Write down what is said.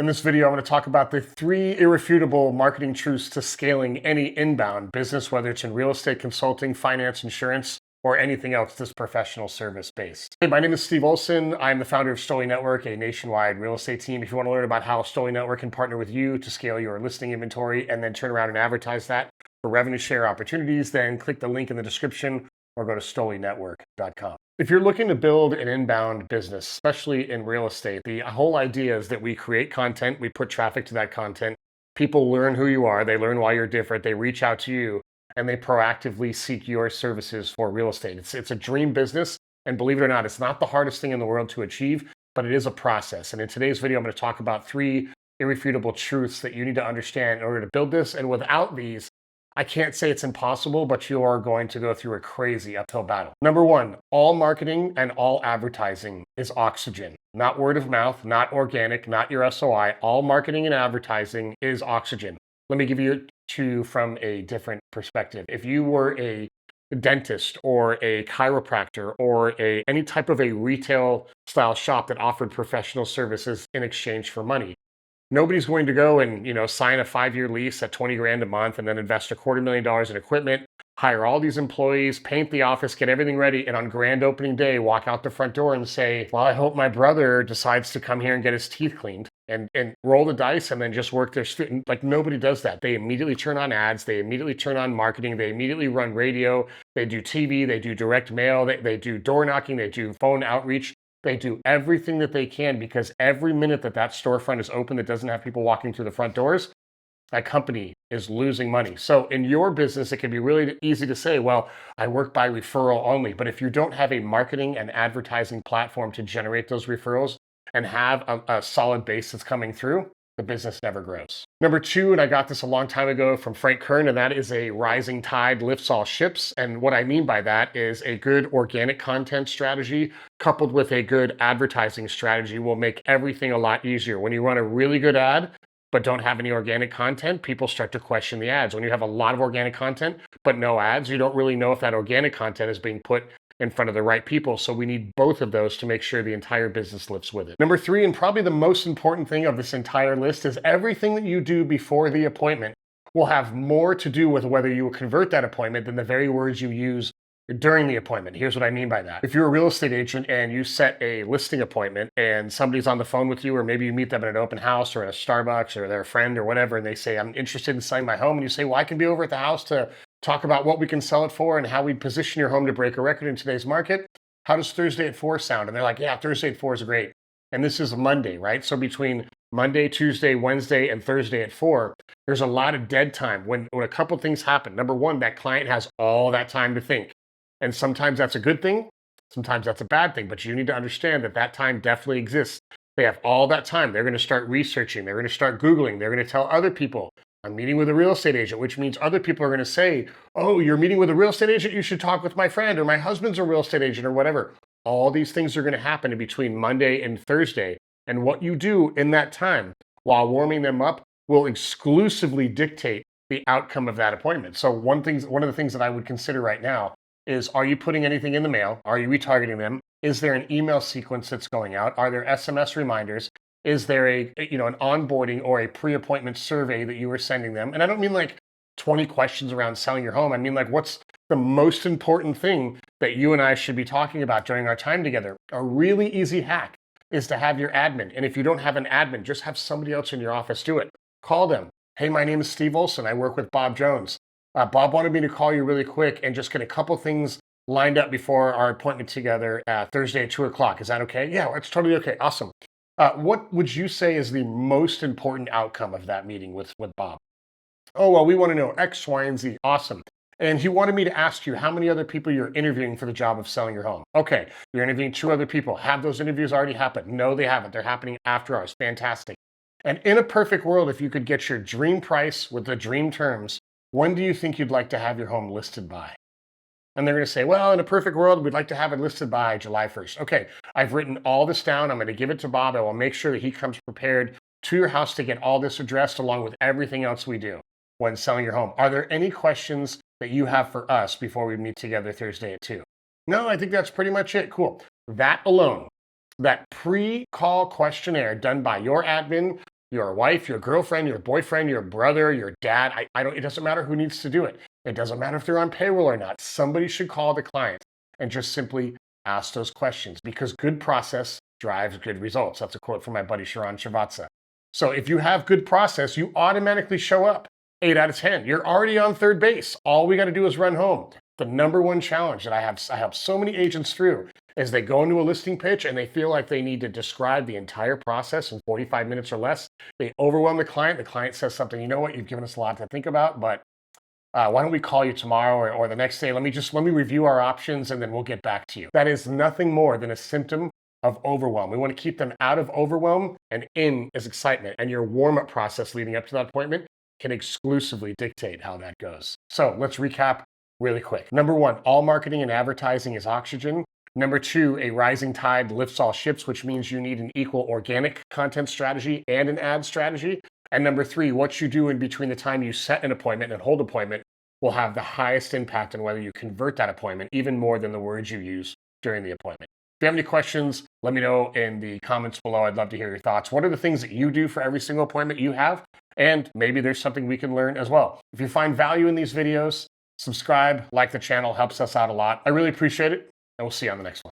In this video, I'm going to talk about the 3 irrefutable marketing truths to scaling any inbound business, whether it's in real estate consulting, finance, insurance, or anything else that's professional service based. Hey, my name is Steve Olson. I'm the founder of Stoli Network, a nationwide real estate team. If you want to learn about how Stoli Network can partner with you to scale your listing inventory and then turn around and advertise that for revenue share opportunities, then click the link in the description or go to stolinetwork.com. If you're looking to build an inbound business, especially in real estate, the whole idea is that we create content, we put traffic to that content, people learn who you are, they learn why you're different, they reach out to you, and they proactively seek your services for real estate. It's a dream business, and believe it or not, it's not the hardest thing in the world to achieve, but it is a process. And in today's video, I'm going to talk about 3 irrefutable truths that you need to understand in order to build this. And without these, I can't say it's impossible, but you are going to go through a crazy uphill battle. Number 1, all marketing and all advertising is oxygen, not word of mouth, not organic, not your SOI. All marketing and advertising is oxygen. Let me give you 2 from a different perspective. If you were a dentist or a chiropractor or any type of a retail style shop that offered professional services in exchange for money, nobody's going to go and, sign a 5-year lease at 20 grand a month and then invest $250,000 in equipment, hire all these employees, paint the office, get everything ready, and on grand opening day, walk out the front door and say, well, I hope my brother decides to come here and get his teeth cleaned and roll the dice and then just work their street. Like, nobody does that. They immediately turn on ads. They immediately turn on marketing. They immediately run radio. They do TV. They do direct mail. They do door knocking. They do phone outreach. They do everything that they can, because every minute that storefront is open that doesn't have people walking through the front doors, that company is losing money. So in your business, it can be really easy to say, well, I work by referral only. But if you don't have a marketing and advertising platform to generate those referrals and have a solid base that's coming through, the business never grows. Number 2, and I got this a long time ago from Frank Kern, and that is a rising tide lifts all ships. And what I mean by that is a good organic content strategy coupled with a good advertising strategy will make everything a lot easier. When you run a really good ad, but don't have any organic content, people start to question the ads. When you have a lot of organic content, but no ads, you don't really know if that organic content is being put in front of the right people. So we need both of those to make sure the entire business lifts with it. Number 3, and probably the most important thing of this entire list, is everything that you do before the appointment will have more to do with whether you will convert that appointment than the very words you use during the appointment. Here's what I mean by that. If you're a real estate agent and you set a listing appointment and somebody's on the phone with you, or maybe you meet them at an open house or at a Starbucks or they're a friend or whatever, and they say, I'm interested in selling my home. And you say, well, I can be over at the house to talk about what we can sell it for and how we position your home to break a record in today's market. How does Thursday at 4 sound? And they're like, yeah, Thursday at 4 is great. And this is Monday, right? So between Monday, Tuesday, Wednesday, and Thursday at 4, there's a lot of dead time when a couple things happen. Number 1, that client has all that time to think. And sometimes that's a good thing. Sometimes that's a bad thing. But you need to understand that that time definitely exists. They have all that time. They're going to start researching. They're going to start Googling. They're going to tell other people, I'm meeting with a real estate agent, which means other people are going to say, oh, you're meeting with a real estate agent? You should talk with my friend, or my husband's a real estate agent, or whatever. All these things are going to happen in between Monday and Thursday. And what you do in that time while warming them up will exclusively dictate the outcome of that appointment. So one of the things that I would consider right now is, are you putting anything in the mail? Are you retargeting them? Is there an email sequence that's going out? Are there SMS reminders? Is there an onboarding or a pre-appointment survey that you are sending them? And I don't mean like 20 questions around selling your home. I mean, like, what's the most important thing that you and I should be talking about during our time together? A really easy hack is to have your admin. And if you don't have an admin, just have somebody else in your office do it. Call them. Hey, my name is Steve Olson. I work with Bob Jones. Bob wanted me to call you really quick and just get a couple things lined up before our appointment together Thursday at 2 o'clock. Is that okay? Yeah, it's totally okay. Awesome. What would you say is the most important outcome of that meeting with Bob? Oh, well, we want to know X, Y, and Z. Awesome. And he wanted me to ask you how many other people you're interviewing for the job of selling your home. Okay, you're interviewing 2 other people. Have those interviews already happened? No, they haven't. They're happening after ours. Fantastic. And in a perfect world, if you could get your dream price with the dream terms, when do you think you'd like to have your home listed by? And they're going to say, well, in a perfect world, we'd like to have it listed by July 1st. Okay, I've written all this down. I'm going to give it to Bob. I will make sure that he comes prepared to your house to get all this addressed along with everything else we do when selling your home. Are there any questions that you have for us before we meet together Thursday at 2? No, I think that's pretty much it. Cool. That alone, that pre-call questionnaire done by your admin your wife, your girlfriend, your boyfriend, your brother, your dad. I don't, it doesn't matter who needs to do it. It doesn't matter if they're on payroll or not. Somebody should call the client and just simply ask those questions, because good process drives good results. That's a quote from my buddy Sharon Srivatsa. So if you have good process, you automatically show up 8 out of 10. You're already on third base. All we got to do is run home. The number one challenge that I help so many agents through is they go into a listing pitch and they feel like they need to describe the entire process in 45 minutes or less. They overwhelm the client. The client says something, you know what, you've given us a lot to think about, but why don't we call you tomorrow or the next day? Let me review our options and then we'll get back to you. That is nothing more than a symptom of overwhelm. We want to keep them out of overwhelm and in is excitement. And your warm-up process leading up to that appointment can exclusively dictate how that goes. So let's recap really quick. Number one, all marketing and advertising is oxygen. Number two, a rising tide lifts all ships, which means you need an equal organic content strategy and an ad strategy. And number three, what you do in between the time you set an appointment and hold appointment will have the highest impact on whether you convert that appointment, even more than the words you use during the appointment. If you have any questions, let me know in the comments below. I'd love to hear your thoughts. What are the things that you do for every single appointment you have? And maybe there's something we can learn as well. If you find value in these videos, subscribe, like the channel, helps us out a lot. I really appreciate it, and we'll see you on the next one.